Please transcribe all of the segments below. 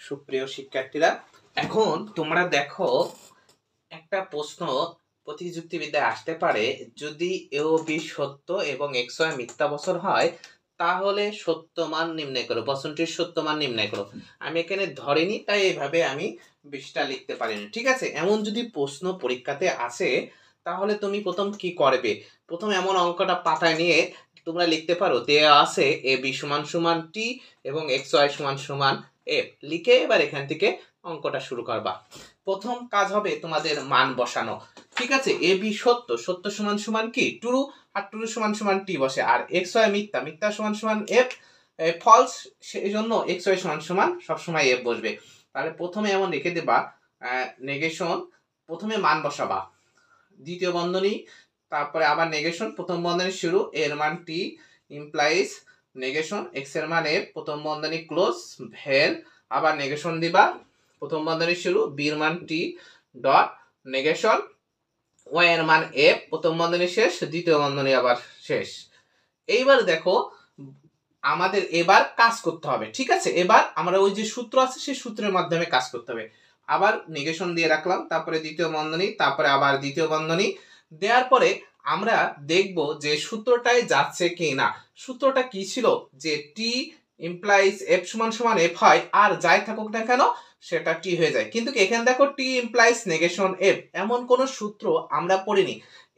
সুপ্রিয় শিক্ষার্থীরা, এখন তোমরা দেখো একটা প্রশ্ন প্রতিযুক্তিবিদ্যায় আসতে পারে, যদি এ ও বি সত্য এবং এক্স ওয়াই মিথ্যা বছর হয় তাহলে সত্য মান নির্ণয় করো, বছরটির সত্য মান নির্ণয় করো। আমি এখানে ধরিনি, তাই এইভাবে আমি বিষয়টা লিখতে পারিনি। ঠিক আছে, এমন যদি প্রশ্ন পরীক্ষাতে আসে তাহলে তুমি প্রথম কি করবে? প্রথম এমন অঙ্কটা পাতায় নিয়ে তোমরা লিখতে পারো, দেয়া আছে এ বি সমান সমান টি এবং এক্স ওয়াই সমান সমান এফ, লিখে এবার এখান থেকে অঙ্কটা শুরু করবা। প্রথম কাজ হবে তোমাদের মান বসানো। ঠিক আছে, এ বি সত্য, সত্য সমান সমান কি ট্রু, আর ট্রু সমান সমান টি বসে, আর এক্স ওয়াই মিথ্যা, মিথ্যা সমান সমান এফ ফলস, সেই জন্য এক্স ওয়াই সমান সমান সবসময় এফ বসবে। তাহলে প্রথমে এমন লিখে দেবা নেগেশন, প্রথমে মান বসাবা, দ্বিতীয় বন্ধনী, তারপরে আবার নেগেশন, প্রথম বন্ধনী শুরু, এর মান টি ইমপ্লাইজ নেগেশন, এক্স এর মান এফ, প্রথম বন্ধনী ক্লোজ, ভেল, আবার নেগেশন দিবা, প্রথম বন্ধনী শুরু, বি এর মান টি ডট নেগেশন, ওয়াই এর মান এফ, প্রথম বন্ধনী শেষ, দ্বিতীয় বন্ধনী আবার শেষ। এইবার দেখো আমাদের এবার কাজ করতে হবে। ঠিক আছে, এবার আমরা ওই যে সূত্র আছে সেই সূত্রের মাধ্যমে কাজ করতে হবে। আবার নেগেশন দিয়ে রাখলাম, তারপরে দ্বিতীয় বন্ধনী, তারপরে আবার দ্বিতীয় বন্ধনী দেওয়ার পরে আমরা দেখব যে সূত্রটাই যাচ্ছে কি না। সূত্রটা কি ছিল, যে টি ইমপ্লাইজ এফ সমান সমান এফ হয়, আর যাই থাকুক না কেন সেটা টি হয়ে যায়। কিন্তু এখানে দেখো টি ইমপ্লাইজ নেগেশন এফ, এমন কোন সূত্র আমরা পড়িনি।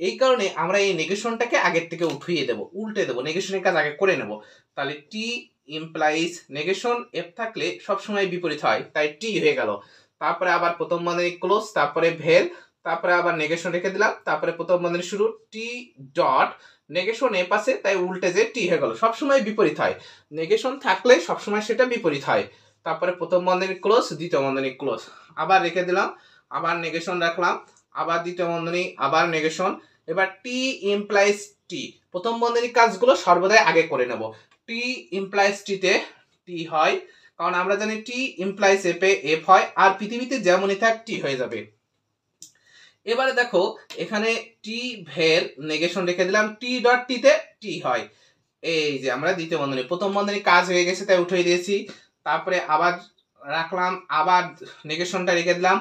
এই কারণে আমরা এই নেগেশনটাকে আগের থেকে উঠিয়ে দেব, উল্টে দেব, নেগেশনের কাজ আগে করে নেব। তাহলে টি ইমপ্লাইজ নেগেশন এফ থাকলে সবসময় বিপরীত হয়, তাই টি হয়ে গেল। তারপরে আবার প্রথম বন্ধনী ক্লোজ, তারপরে ভেল, তারপরে আবার নেগেশন রেখে দিলাম, তারপরে প্রথম বন্ধনী শুরু, টি ডট নেগেশন এফ আছে তাই উল্টে যে টি হয়ে গেল। সবসময় বিপরীত হয়, নেগেশন থাকলে সবসময় সেটা বিপরীত হয়। তারপরে প্রথম বন্ধনী ক্লোজ, দ্বিতীয় বন্ধনী ক্লোজ, আবার রেখে দিলাম, আবার নেগেশন রাখলাম, আবার দ্বিতীয় বন্ধনী, আবার নেগেশন। এবার টি ইমপ্লাইজ টি, প্রথম বন্ধনীর কাজগুলো সর্বদাই আগে করে নেব। টি ইমপ্লাইজ টিতে টি হয়, কারণ আমরা জানি টি ইমপ্লাইজ এফ এ এফ হয়, আর পৃথিবীতে যেমনই থাক টি হয়ে যাবে। এবারে দেখো এখানে টি ভের নেগেশন রেখে দিলাম, টি ডট টিতে টি হয়। এই যে আমরা দ্বিতীয় বন্ধনী, প্রথম বন্ধনী কাজ হয়ে গেছে তাই উঠিয়ে দিয়েছি, তারপরে আবার রাখলাম, আবার নেগেশনটা রেখে দিলাম।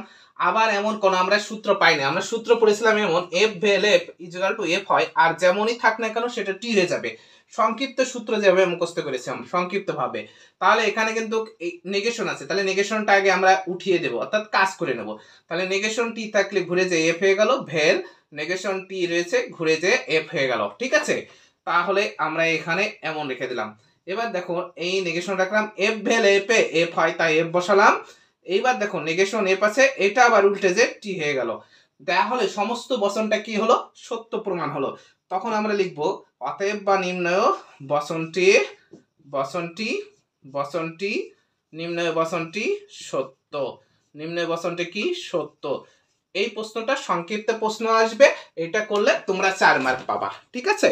আবার এমন কোন আমরা সূত্র পাই না, আমরা সূত্র পড়েছিলাম এমন এফ ভেল এফ ইকুয়াল টু এফ হয়, আর যেমনই থাক না কেন সেটা টি হয়ে যাবে। সংক্ষিপ্ত সূত্র যেভাবে মুখস্থ করেছি আমরা সংক্ষিপ্ত ভাবে। তাহলে এখানে কিন্তু নেগেশন আছে, তাহলে নেগেশনটা আগে আমরা উঠিয়ে দেব, অর্থাৎ কাজ করে নেব। তাহলে নেগেশন টি থাকলে ঘুরে যে এফ হয়ে গেল, ভেল নেগেশন টি রয়েছে ঘুরে যে এফ হয়ে গেল। ঠিক আছে, তাহলে আমরা এখানে এমন রেখে দিলাম। এবার দেখো এই নেগেশন রাখলাম, এফ ভেল এফ এ এফ হয় তাই এফ বসালাম। এইবার দেখো নেগেশন এফ আছে, এটা আবার উল্টে যে টি হয়ে গেল। তাহলে সমস্ত বচনটা কি হলো, সত্য প্রমাণ হলো। তখন আমরা লিখবো অতএব বা নির্ণয় বচনটি বচনটি বচনটি নির্ণয় বচনটি সত্য, নির্ণয় বচনটি কি সত্য। এই প্রশ্নটা সংক্ষিপ্ত প্রশ্ন আসবে, এটা করলে তোমরা 4 মার্ক পাবা। ঠিক আছে।